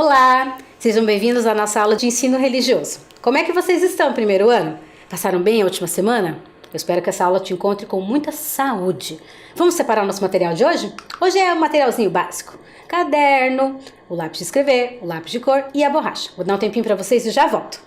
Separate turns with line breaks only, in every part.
Olá! Sejam bem-vindos à nossa aula de ensino religioso. Como é que vocês estão, primeiro ano? Passaram bem a última semana? Eu espero que essa aula te encontre com muita saúde. Vamos separar o nosso material de hoje? Hoje é um materialzinho básico. Caderno, o lápis de escrever, o lápis de cor e a borracha. Vou dar um tempinho para vocês e já volto.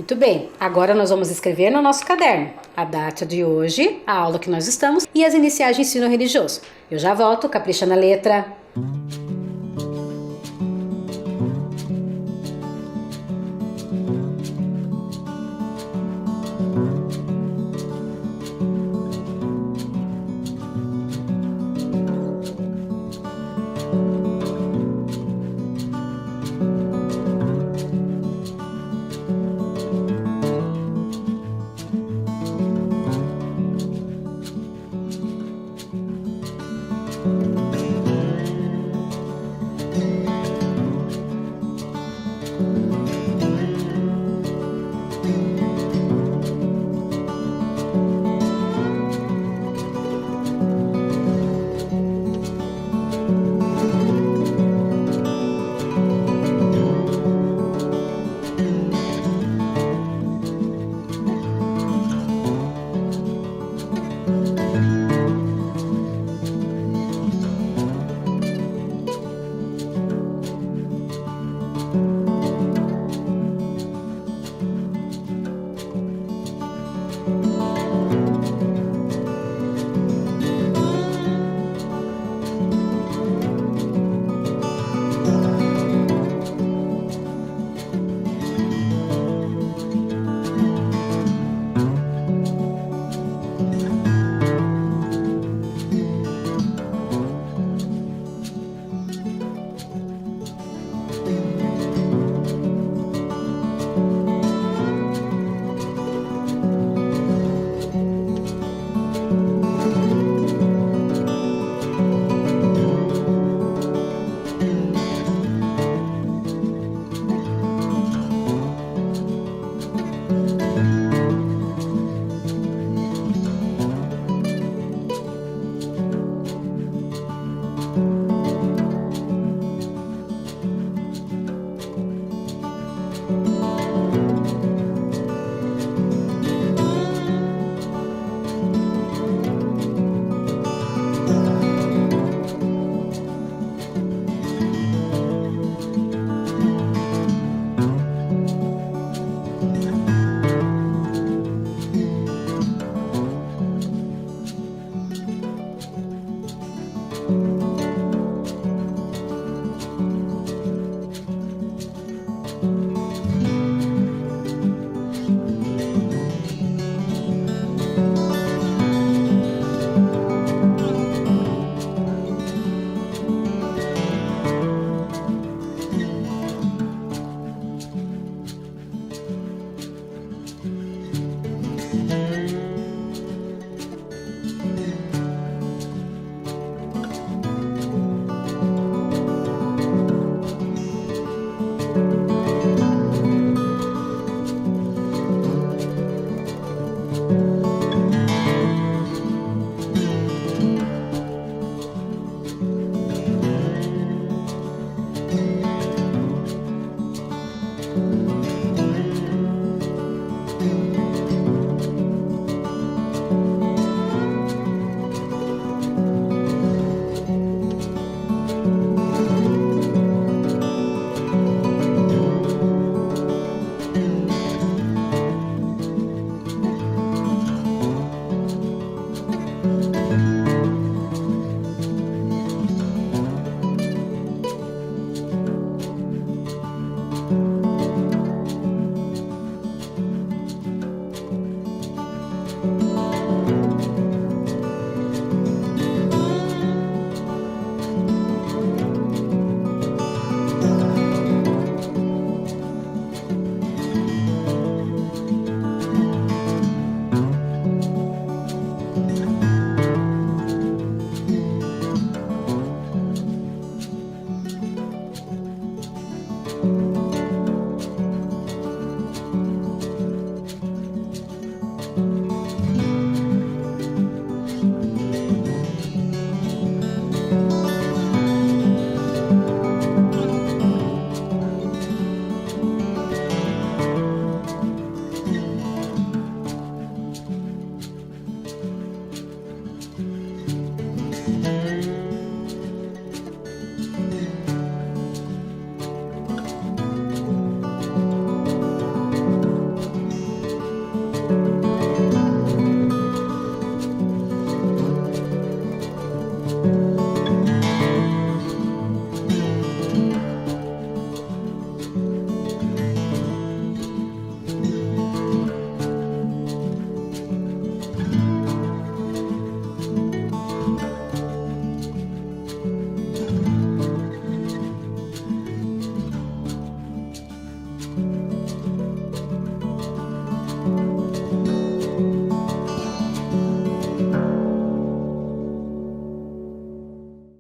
Muito bem, agora nós vamos escrever no nosso caderno a data de hoje, a aula que nós estamos e as iniciais de ensino religioso. Eu já volto, capricha na letra.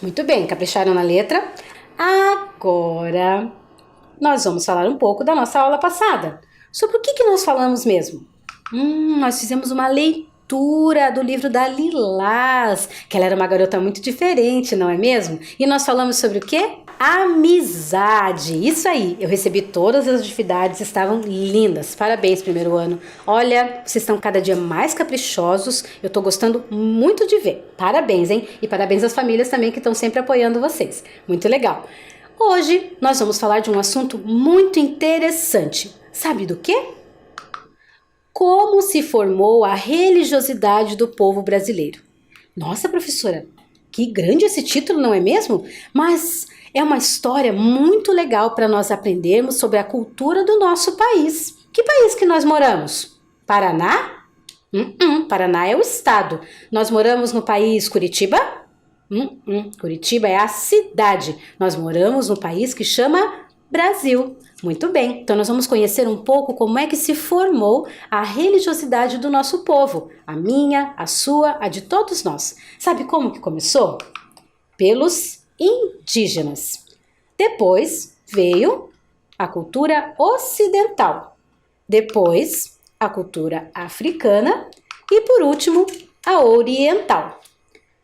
Muito bem, capricharam na letra? Agora, nós vamos falar um pouco da nossa aula passada. Sobre o que nós falamos mesmo? Nós fizemos uma leitura do livro da Lilás, que ela era uma garota muito diferente, não é mesmo? E nós falamos sobre o quê? Amizade. Isso aí, eu recebi todas as atividades, estavam lindas. Parabéns, primeiro ano. Olha, vocês estão cada dia mais caprichosos. Eu tô gostando muito de ver. Parabéns, hein? E parabéns às famílias também que estão sempre apoiando vocês. Muito legal. Hoje nós vamos falar de um assunto muito interessante. Sabe do quê? Como se formou a religiosidade do povo brasileiro. Nossa, professora, que grande esse título, não é mesmo? Mas é uma história muito legal para nós aprendermos sobre a cultura do nosso país. Que país que nós moramos? Paraná? Paraná é o estado. Nós moramos no país Curitiba? Curitiba é a cidade. Nós moramos no país que chama Brasil. Muito bem, então nós vamos conhecer um pouco como é que se formou a religiosidade do nosso povo. A minha, a sua, a de todos nós. Sabe como que começou? Pelos indígenas. Depois veio a cultura ocidental. Depois a cultura africana e por último a oriental.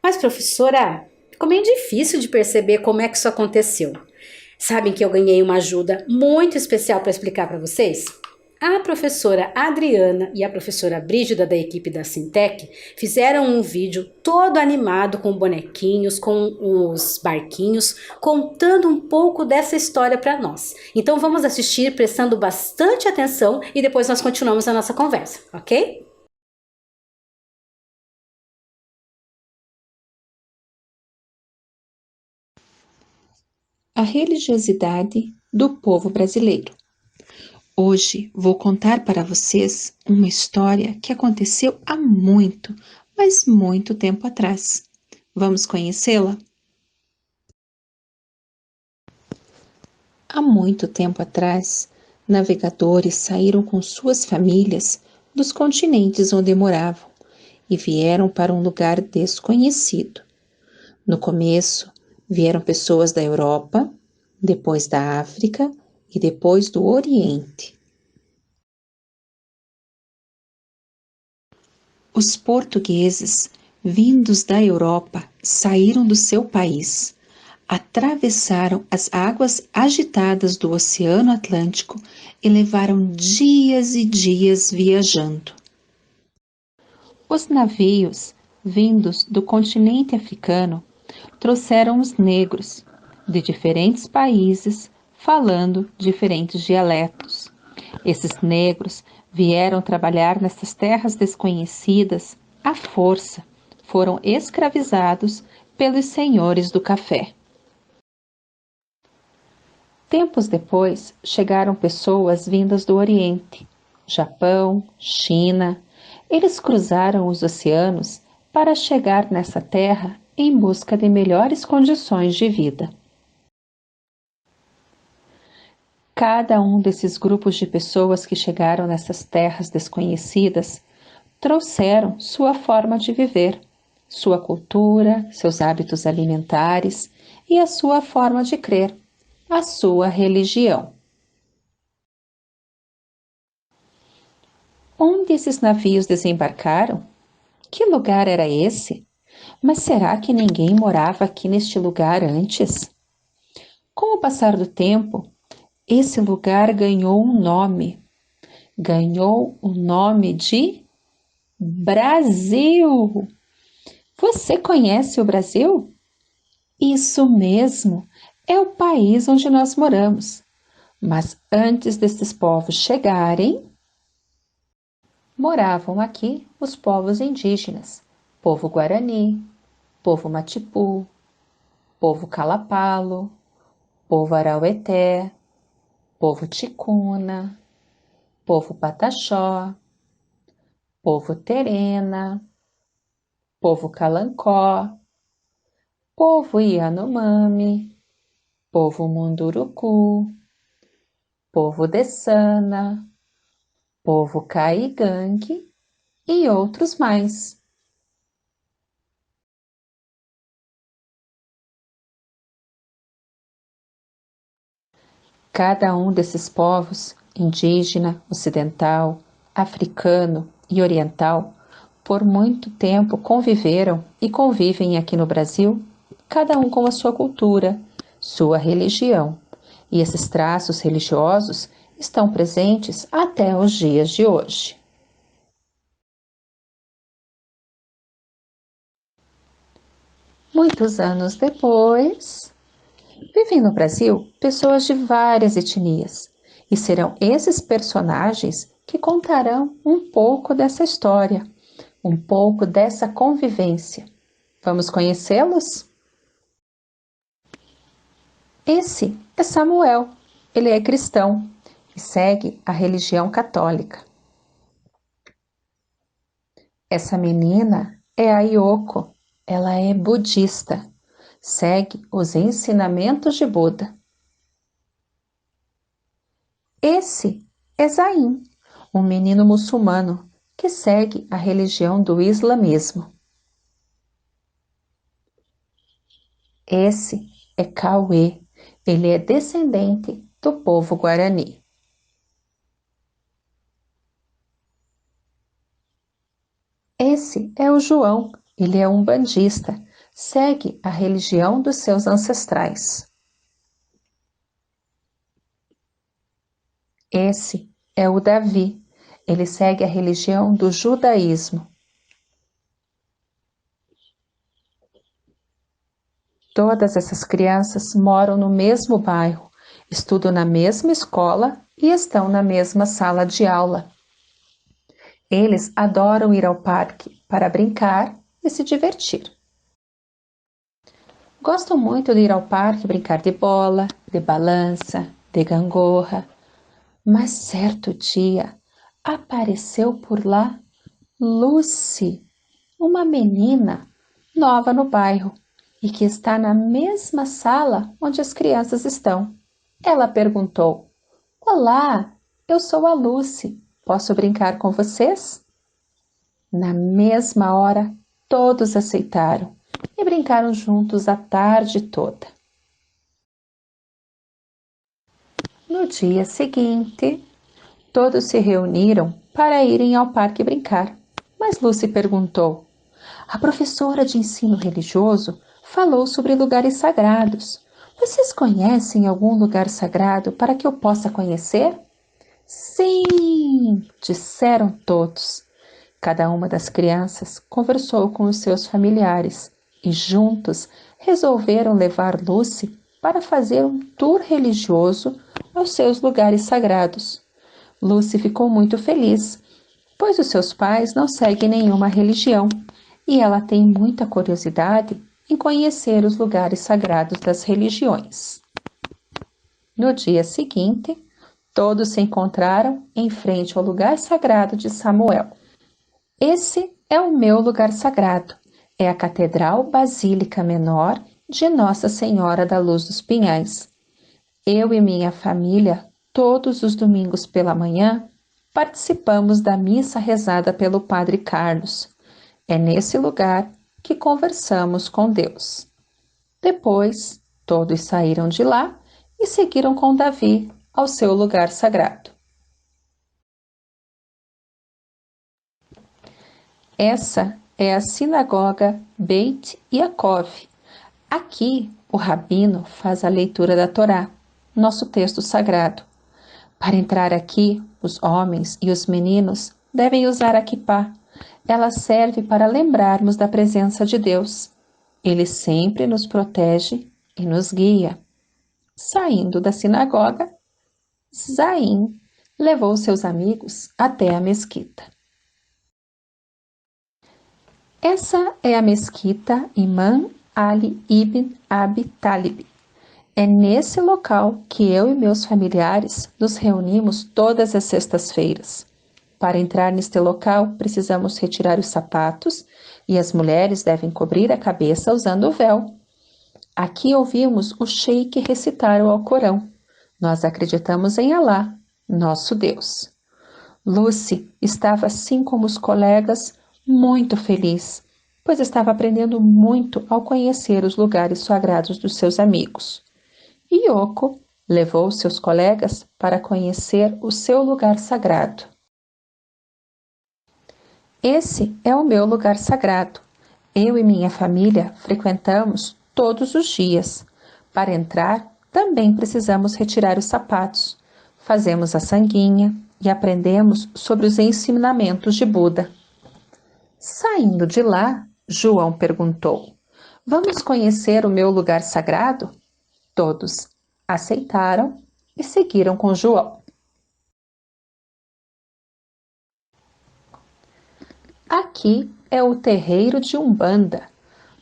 Mas professora, ficou meio difícil de perceber como é que isso aconteceu. Sabem que eu ganhei uma ajuda muito especial para explicar para vocês? A professora Adriana e a professora Brígida da equipe da Sintec fizeram um vídeo todo animado com bonequinhos, com os barquinhos, contando um pouco dessa história para nós. Então vamos assistir prestando bastante atenção e depois nós continuamos a nossa conversa, ok?
A religiosidade do povo brasileiro. Hoje vou contar para vocês uma história que aconteceu há muito, mas muito tempo atrás. Vamos conhecê-la? Há muito tempo atrás, navegadores saíram com suas famílias dos continentes onde moravam e vieram para um lugar desconhecido. No começo, vieram pessoas da Europa, depois da África e depois do Oriente. Os portugueses, vindos da Europa, saíram do seu país, atravessaram as águas agitadas do Oceano Atlântico e levaram dias e dias viajando. Os navios, vindos do continente africano, trouxeram os negros, de diferentes países, falando diferentes dialetos. Esses negros vieram trabalhar nessas terras desconhecidas à força, foram escravizados pelos senhores do café. Tempos depois, chegaram pessoas vindas do Oriente, Japão, China. Eles cruzaram os oceanos para chegar nessa terra em busca de melhores condições de vida. Cada um desses grupos de pessoas que chegaram nessas terras desconhecidas trouxeram sua forma de viver, sua cultura, seus hábitos alimentares e a sua forma de crer, a sua religião. Onde esses navios desembarcaram? Que lugar era esse? Mas será que ninguém morava aqui neste lugar antes? Com o passar do tempo, esse lugar ganhou um nome. Ganhou o nome de Brasil. Você conhece o Brasil? Isso mesmo, é o país onde nós moramos. Mas antes desses povos chegarem, moravam aqui os povos indígenas, povo Guarani, povo Matipu, povo Calapalo, povo Araueté, povo Ticuna, povo Pataxó, povo Terena, povo Calancó, povo Yanomami, povo Munduruku, povo Dessana, povo Caigangue e outros mais. Cada um desses povos, indígena, ocidental, africano e oriental, por muito tempo conviveram e convivem aqui no Brasil, cada um com a sua cultura, sua religião. E esses traços religiosos estão presentes até os dias de hoje. Muitos anos depois, vivem no Brasil pessoas de várias etnias, e serão esses personagens que contarão um pouco dessa história, um pouco dessa convivência. Vamos conhecê-los? Esse é Samuel. Ele é cristão e segue a religião católica. Essa menina é a Yoko. Ela é budista. Segue os ensinamentos de Buda. Esse é Zain, um menino muçulmano que segue a religião do islamismo. Esse é Cauê, ele é descendente do povo Guarani. Esse é o João, ele é umbandista, segue a religião dos seus ancestrais. Esse é o Davi, ele segue a religião do judaísmo. Todas essas crianças moram no mesmo bairro, estudam na mesma escola e estão na mesma sala de aula. Eles adoram ir ao parque para brincar e se divertir. Gostam muito de ir ao parque brincar de bola, de balança, de gangorra. Mas certo dia apareceu por lá Lucy, uma menina nova no bairro e que está na mesma sala onde as crianças estão. Ela perguntou: "Olá, eu sou a Lucy. Posso brincar com vocês?" Na mesma hora, todos aceitaram e brincaram juntos a tarde toda. No dia seguinte, todos se reuniram para irem ao parque brincar. Mas Lucy perguntou: "A professora de ensino religioso falou sobre lugares sagrados. Vocês conhecem algum lugar sagrado para que eu possa conhecer?" "Sim!" disseram todos. Cada uma das crianças conversou com os seus familiares e juntos resolveram levar Lucy para fazer um tour religioso aos seus lugares sagrados. Lucy ficou muito feliz, pois os seus pais não seguem nenhuma religião e ela tem muita curiosidade em conhecer os lugares sagrados das religiões. No dia seguinte, todos se encontraram em frente ao lugar sagrado de Samuel. Esse é o meu lugar sagrado. É a Catedral Basílica Menor de Nossa Senhora da Luz dos Pinhais. Eu e minha família, todos os domingos pela manhã, participamos da missa rezada pelo Padre Carlos. É nesse lugar que conversamos com Deus. Depois, todos saíram de lá e seguiram com Davi ao seu lugar sagrado. Essa é a sinagoga Beit Yaakov. Aqui, o rabino faz a leitura da Torá, nosso texto sagrado. Para entrar aqui, os homens e os meninos devem usar a kippá. Ela serve para lembrarmos da presença de Deus. Ele sempre nos protege e nos guia. Saindo da sinagoga, Zain levou seus amigos até a mesquita. Essa é a mesquita Imam Ali ibn Abi Talib. É nesse local que eu e meus familiares nos reunimos todas as sextas-feiras. Para entrar neste local, precisamos retirar os sapatos e as mulheres devem cobrir a cabeça usando o véu. Aqui ouvimos o sheik recitar o Alcorão. Nós acreditamos em Alá, nosso Deus. Lucy estava, assim como os colegas, muito feliz, pois estava aprendendo muito ao conhecer os lugares sagrados dos seus amigos. Yoko levou seus colegas para conhecer o seu lugar sagrado. Esse é o meu lugar sagrado. Eu e minha família frequentamos todos os dias. Para entrar, também precisamos retirar os sapatos. Fazemos a sanguinha e aprendemos sobre os ensinamentos de Buda. Saindo de lá, João perguntou: "Vamos conhecer o meu lugar sagrado?" Todos aceitaram e seguiram com João. Aqui é o terreiro de Umbanda.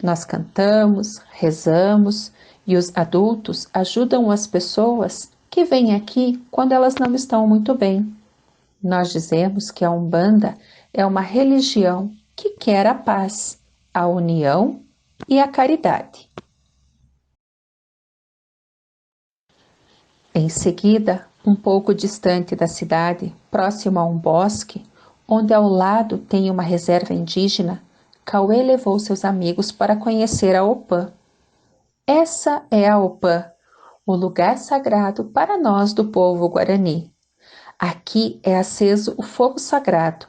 Nós cantamos, rezamos e os adultos ajudam as pessoas que vêm aqui quando elas não estão muito bem. Nós dizemos que a Umbanda é uma religião que quer a paz, a união e a caridade. Em seguida, um pouco distante da cidade, próximo a um bosque, onde ao lado tem uma reserva indígena, Cauê levou seus amigos para conhecer a Opã. Essa é a Opã, o lugar sagrado para nós do povo Guarani. Aqui é aceso o fogo sagrado.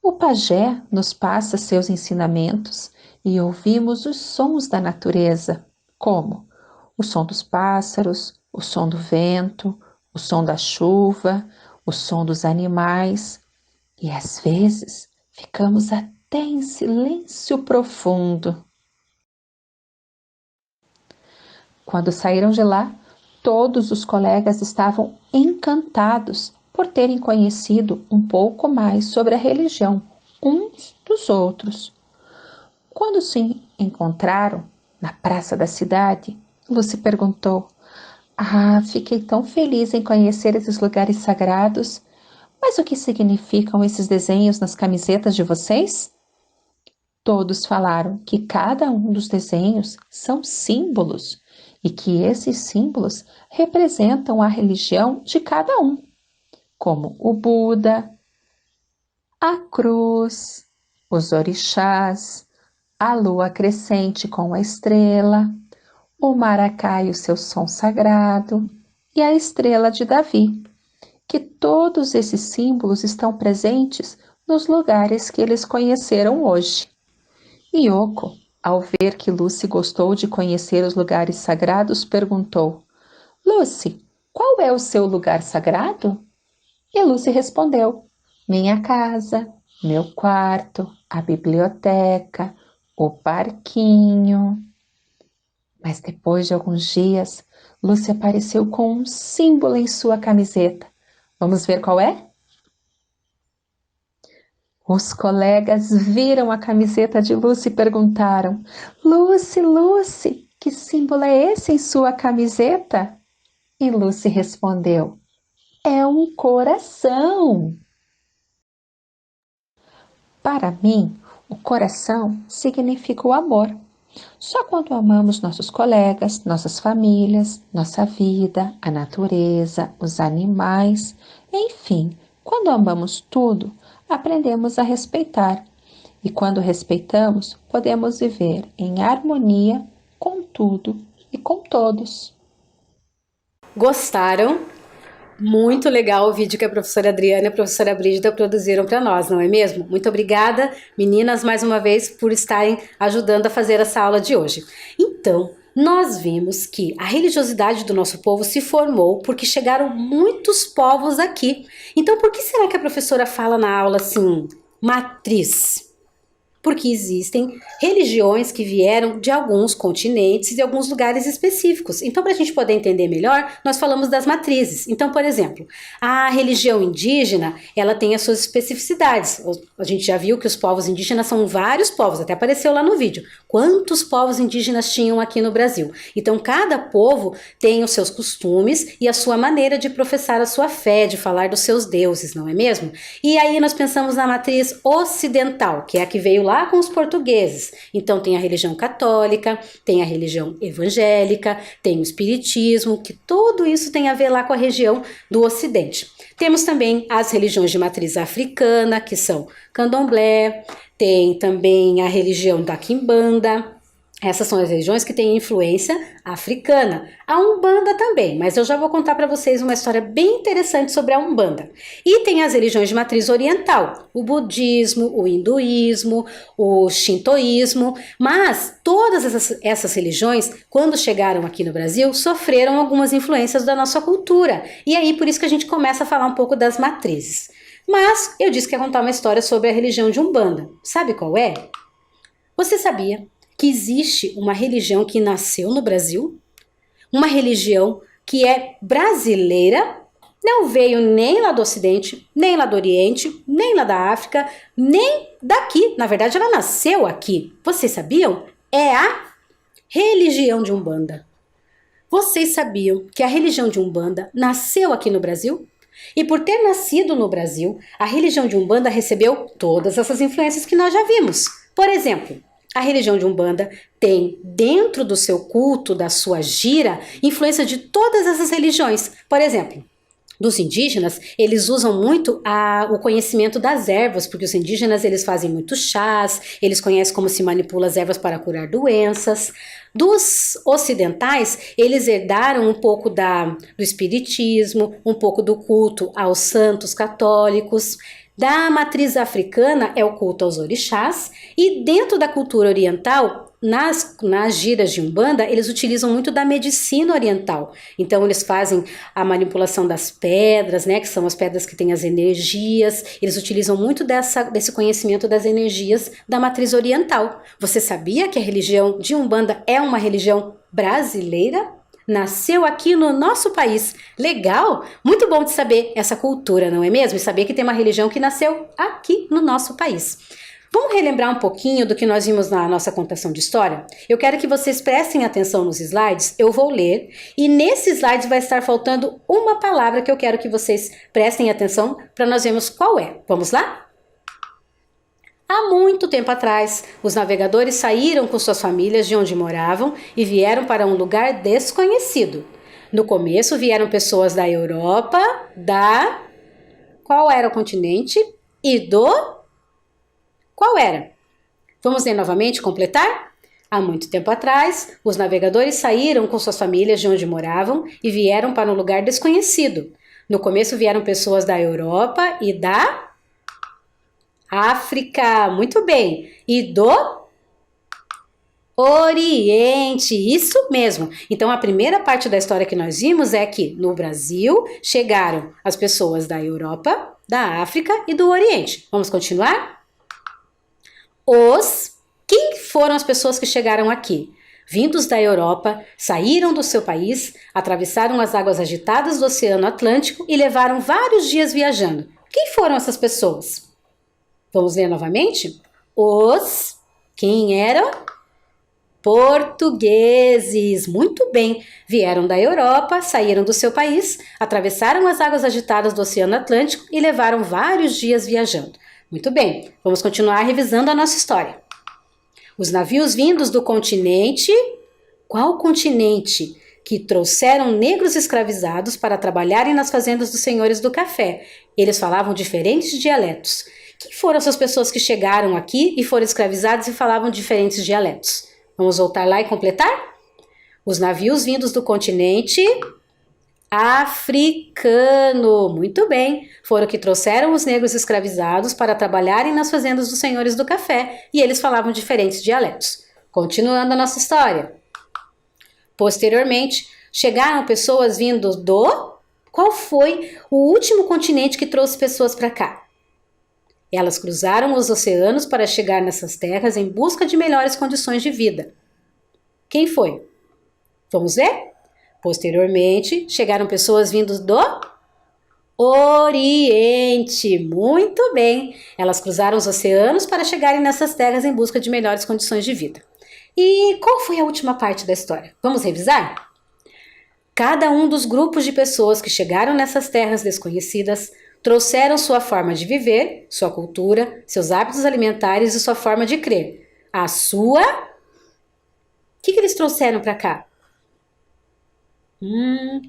O pajé nos passa seus ensinamentos e ouvimos os sons da natureza, como o som dos pássaros, o som do vento, o som da chuva, o som dos animais. E às vezes ficamos até em silêncio profundo. Quando saíram de lá, todos os colegas estavam encantados por terem conhecido um pouco mais sobre a religião uns dos outros. Quando se encontraram na praça da cidade, Lucy perguntou: fiquei tão feliz em conhecer esses lugares sagrados. Mas o que significam esses desenhos nas camisetas de vocês? Todos falaram que cada um dos desenhos são símbolos e que esses símbolos representam a religião de cada um, como o Buda, a cruz, os orixás, a lua crescente com a estrela, o maracá e o seu som sagrado e a estrela de Davi, que todos esses símbolos estão presentes nos lugares que eles conheceram hoje. Yoko, ao ver que Lucy gostou de conhecer os lugares sagrados, perguntou: "Lucy, qual é o seu lugar sagrado?" E Lucy respondeu: "Minha casa, meu quarto, a biblioteca, o parquinho." Mas depois de alguns dias, Lucy apareceu com um símbolo em sua camiseta. Vamos ver qual é? Os colegas viram a camiseta de Lucy e perguntaram: "Lucy, Lucy, que símbolo é esse em sua camiseta?" E Lucy respondeu: é um coração. Para mim, o coração significa o amor. Só quando amamos nossos colegas, nossas famílias, nossa vida, a natureza, os animais, enfim, quando amamos tudo, aprendemos a respeitar. E quando respeitamos, podemos viver em harmonia com tudo e com todos.
Gostaram? Muito legal o vídeo que a professora Adriana e a professora Brígida produziram para nós, não é mesmo? Muito obrigada, meninas, mais uma vez, por estarem ajudando a fazer essa aula de hoje. Então, nós vimos que a religiosidade do nosso povo se formou porque chegaram muitos povos aqui. Então, por que será que a professora fala na aula assim, matriz? Porque existem religiões que vieram de alguns continentes e de alguns lugares específicos. Então, para a gente poder entender melhor, nós falamos das matrizes. Então, por exemplo, a religião indígena, ela tem as suas especificidades. A gente já viu que os povos indígenas são vários povos, até apareceu lá no vídeo. Quantos povos indígenas tinham aqui no Brasil? Então, cada povo tem os seus costumes e a sua maneira de professar a sua fé, de falar dos seus deuses, não é mesmo? E aí nós pensamos na matriz ocidental, que é a que veio lá com os portugueses. Então tem a religião católica, tem a religião evangélica, tem o espiritismo, que tudo isso tem a ver lá com a região do Ocidente. Temos também as religiões de matriz africana, que são candomblé, tem também a religião da quimbanda. Essas são as religiões que têm influência africana. A Umbanda também, mas eu já vou contar para vocês uma história bem interessante sobre a Umbanda. E tem as religiões de matriz oriental, o budismo, o hinduísmo, o shintoísmo, mas todas essas religiões, quando chegaram aqui no Brasil, sofreram algumas influências da nossa cultura. E aí por isso que a gente começa a falar um pouco das matrizes. Mas eu disse que ia contar uma história sobre a religião de Umbanda. Sabe qual é? Você sabia que existe uma religião que nasceu no Brasil, uma religião que é brasileira, não veio nem lá do Ocidente, nem lá do Oriente, nem lá da África, nem daqui. Na verdade, ela nasceu aqui. Vocês sabiam? É a religião de Umbanda. Vocês sabiam que a religião de Umbanda nasceu aqui no Brasil? E por ter nascido no Brasil, a religião de Umbanda recebeu todas essas influências que nós já vimos. Por exemplo, a religião de Umbanda tem dentro do seu culto, da sua gira, influência de todas essas religiões. Por exemplo, dos indígenas, eles usam muito o conhecimento das ervas, porque os indígenas eles fazem muitos chás, eles conhecem como se manipula as ervas para curar doenças. Dos ocidentais, eles herdaram um pouco do espiritismo, um pouco do culto aos santos católicos. Da matriz africana é o culto aos orixás, e dentro da cultura oriental, nas giras de Umbanda, eles utilizam muito da medicina oriental. Então eles fazem a manipulação das pedras, né, que são as pedras que têm as energias. Eles utilizam muito desse conhecimento das energias da matriz oriental. Você sabia que a religião de Umbanda é uma religião brasileira? Nasceu aqui no nosso país. Legal? Muito bom de saber essa cultura, não é mesmo? E saber que tem uma religião que nasceu aqui no nosso país. Vamos relembrar um pouquinho do que nós vimos na nossa contação de história? Eu quero que vocês prestem atenção nos slides, eu vou ler, e nesses slides vai estar faltando uma palavra que eu quero que vocês prestem atenção para nós vermos qual é. Vamos lá? Há muito tempo atrás, os navegadores saíram com suas famílias de onde moravam e vieram para um lugar desconhecido. No começo vieram pessoas da Europa, Qual era o continente? E Qual era? Vamos ler novamente, completar? Há muito tempo atrás, os navegadores saíram com suas famílias de onde moravam e vieram para um lugar desconhecido. No começo vieram pessoas da Europa e da África, muito bem. E do Oriente, isso mesmo. Então a primeira parte da história que nós vimos é que no Brasil chegaram as pessoas da Europa, da África e do Oriente. Vamos continuar? Quem foram as pessoas que chegaram aqui? Vindos da Europa, saíram do seu país, atravessaram as águas agitadas do Oceano Atlântico e levaram vários dias viajando. Quem foram essas pessoas? Vamos ler novamente? Quem eram? Portugueses. Muito bem. Vieram da Europa, saíram do seu país, atravessaram as águas agitadas do Oceano Atlântico e levaram vários dias viajando. Muito bem. Vamos continuar revisando a nossa história. Os navios vindos do continente... Qual continente? Que trouxeram negros escravizados para trabalharem nas fazendas dos senhores do café. Eles falavam diferentes dialetos. Quem foram essas pessoas que chegaram aqui e foram escravizadas e falavam diferentes dialetos? Vamos voltar lá e completar? Os navios vindos do continente africano. Muito bem. Foram que trouxeram os negros escravizados para trabalharem nas fazendas dos senhores do café e eles falavam diferentes dialetos. Continuando a nossa história. Posteriormente, chegaram pessoas vindas do... Qual foi o último continente que trouxe pessoas para cá? Elas cruzaram os oceanos para chegar nessas terras em busca de melhores condições de vida. Quem foi? Vamos ver? Posteriormente, chegaram pessoas vindas do Oriente. Muito bem. Elas cruzaram os oceanos para chegarem nessas terras em busca de melhores condições de vida. E qual foi a última parte da história? Vamos revisar? Cada um dos grupos de pessoas que chegaram nessas terras desconhecidas trouxeram sua forma de viver, sua cultura, seus hábitos alimentares e sua forma de crer. A sua... O que eles trouxeram para cá?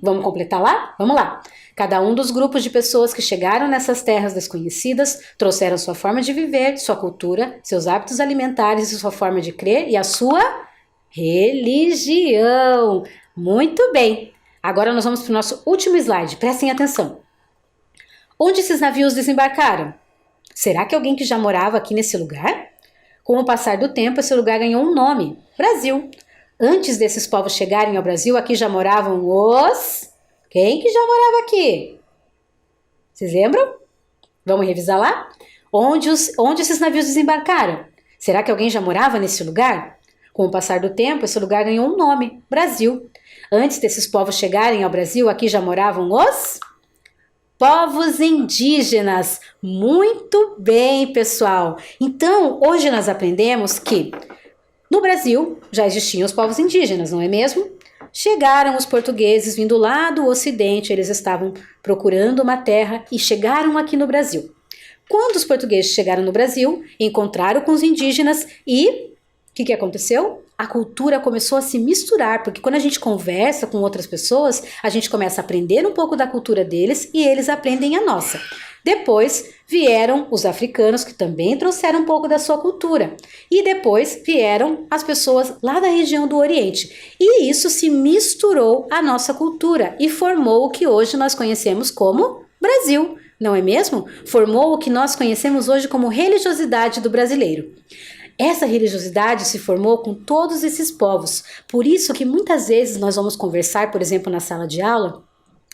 Vamos completar lá? Vamos lá. Cada um dos grupos de pessoas que chegaram nessas terras desconhecidas trouxeram sua forma de viver, sua cultura, seus hábitos alimentares e sua forma de crer e a sua religião. Muito bem. Agora nós vamos para o nosso último slide. Prestem atenção. Onde esses navios desembarcaram? Será que alguém que já morava aqui nesse lugar? Com o passar do tempo, esse lugar ganhou um nome: Brasil. Antes desses povos chegarem ao Brasil, aqui já moravam os... Quem que já morava aqui? Vocês lembram? Vamos revisar lá? Onde esses navios desembarcaram? Será que alguém já morava nesse lugar? Com o passar do tempo, esse lugar ganhou um nome: Brasil. Antes desses povos chegarem ao Brasil, aqui já moravam os... povos indígenas. Muito bem, pessoal. Então, hoje nós aprendemos que no Brasil já existiam os povos indígenas, não é mesmo? Chegaram os portugueses vindo lá do Ocidente, eles estavam procurando uma terra e chegaram aqui no Brasil. Quando os portugueses chegaram no Brasil, encontraram com os indígenas e o que aconteceu? A cultura começou a se misturar, porque quando a gente conversa com outras pessoas, a gente começa a aprender um pouco da cultura deles e eles aprendem a nossa. Depois vieram os africanos, que também trouxeram um pouco da sua cultura. E depois vieram as pessoas lá da região do Oriente. E isso se misturou à nossa cultura e formou o que hoje nós conhecemos como Brasil, não é mesmo? Formou o que nós conhecemos hoje como religiosidade do brasileiro. Essa religiosidade se formou com todos esses povos. Por isso que muitas vezes nós vamos conversar, por exemplo, na sala de aula,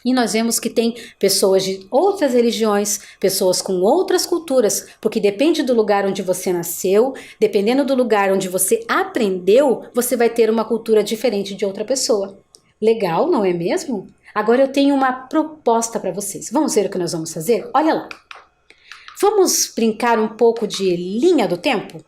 e nós vemos que tem pessoas de outras religiões, pessoas com outras culturas, porque depende do lugar onde você nasceu, dependendo do lugar onde você aprendeu, você vai ter uma cultura diferente de outra pessoa. Legal, não é mesmo? Agora eu tenho uma proposta para vocês. Vamos ver o que nós vamos fazer? Olha lá. Vamos brincar um pouco de linha do tempo?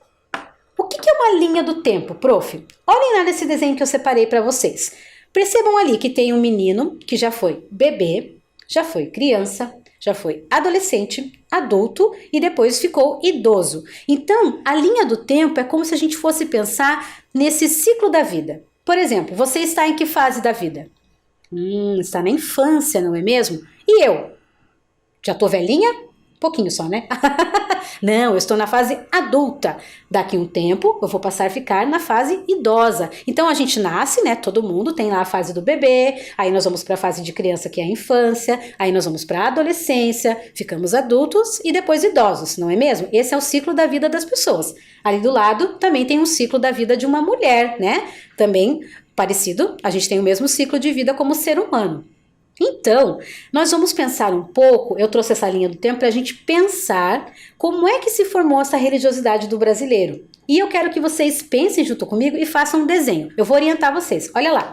O que é uma linha do tempo, prof? Olhem lá nesse desenho que eu separei para vocês. Percebam ali que tem um menino que já foi bebê, já foi criança, já foi adolescente, adulto e depois ficou idoso. Então, a linha do tempo é como se a gente fosse pensar nesse ciclo da vida. Por exemplo, você está em que fase da vida? Está na infância, não é mesmo? E eu? Já estou velhinha? Pouquinho só, né? Não, eu estou na fase adulta. Daqui um tempo eu vou passar a ficar na fase idosa. Então a gente nasce, né? Todo mundo tem lá a fase do bebê, aí nós vamos para a fase de criança, que é a infância, aí nós vamos para a adolescência, ficamos adultos e depois idosos, não é mesmo? Esse é o ciclo da vida das pessoas. Ali do lado também tem um ciclo da vida de uma mulher, né? Também parecido, a gente tem o mesmo ciclo de vida como ser humano. Então, nós vamos pensar um pouco, eu trouxe essa linha do tempo para a gente pensar como é que se formou essa religiosidade do brasileiro. E eu quero que vocês pensem junto comigo e façam um desenho. Eu vou orientar vocês. Olha lá.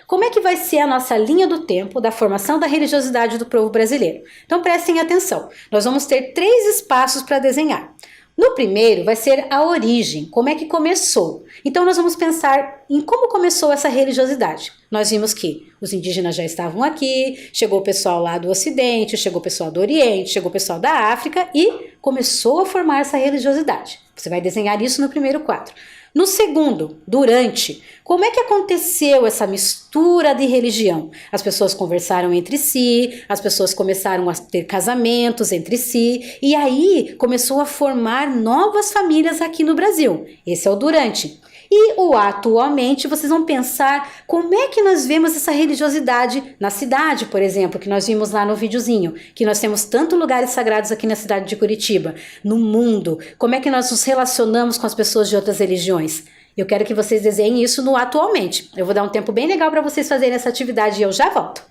Como é que vai ser a nossa linha do tempo da formação da religiosidade do povo brasileiro? Então prestem atenção. Nós vamos ter 3 espaços para desenhar. No primeiro vai ser a origem, como é que começou. Então nós vamos pensar em como começou essa religiosidade. Nós vimos que os indígenas já estavam aqui, chegou o pessoal lá do Ocidente, chegou o pessoal do Oriente, chegou o pessoal da África e começou a formar essa religiosidade. Você vai desenhar isso no primeiro quadro. No segundo, durante, como é que aconteceu essa mistura de religião? As pessoas conversaram entre si, as pessoas começaram a ter casamentos entre si, e aí começou a formar novas famílias aqui no Brasil. Esse é o durante. E o atualmente, vocês vão pensar como é que nós vemos essa religiosidade na cidade, por exemplo, que nós vimos lá no videozinho, que nós temos tantos lugares sagrados aqui na cidade de Curitiba, no mundo, como é que nós nos relacionamos com as pessoas de outras religiões. Eu quero que vocês desenhem isso no atualmente. Eu vou dar um tempo bem legal para vocês fazerem essa atividade e eu já volto.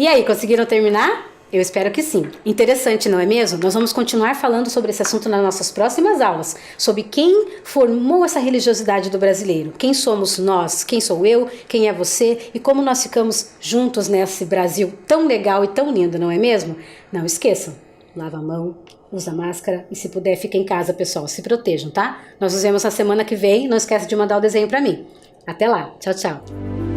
E aí, conseguiram terminar? Eu espero que sim. Interessante, não é mesmo? Nós vamos continuar falando sobre esse assunto nas nossas próximas aulas, sobre quem formou essa religiosidade do brasileiro, quem somos nós, quem sou eu, quem é você e como nós ficamos juntos nesse Brasil tão legal e tão lindo, não é mesmo? Não esqueçam, lava a mão, usa máscara e se puder fica em casa, pessoal, se protejam, tá? Nós nos vemos na semana que vem, não esquece de mandar o desenho pra mim. Até lá, tchau, tchau.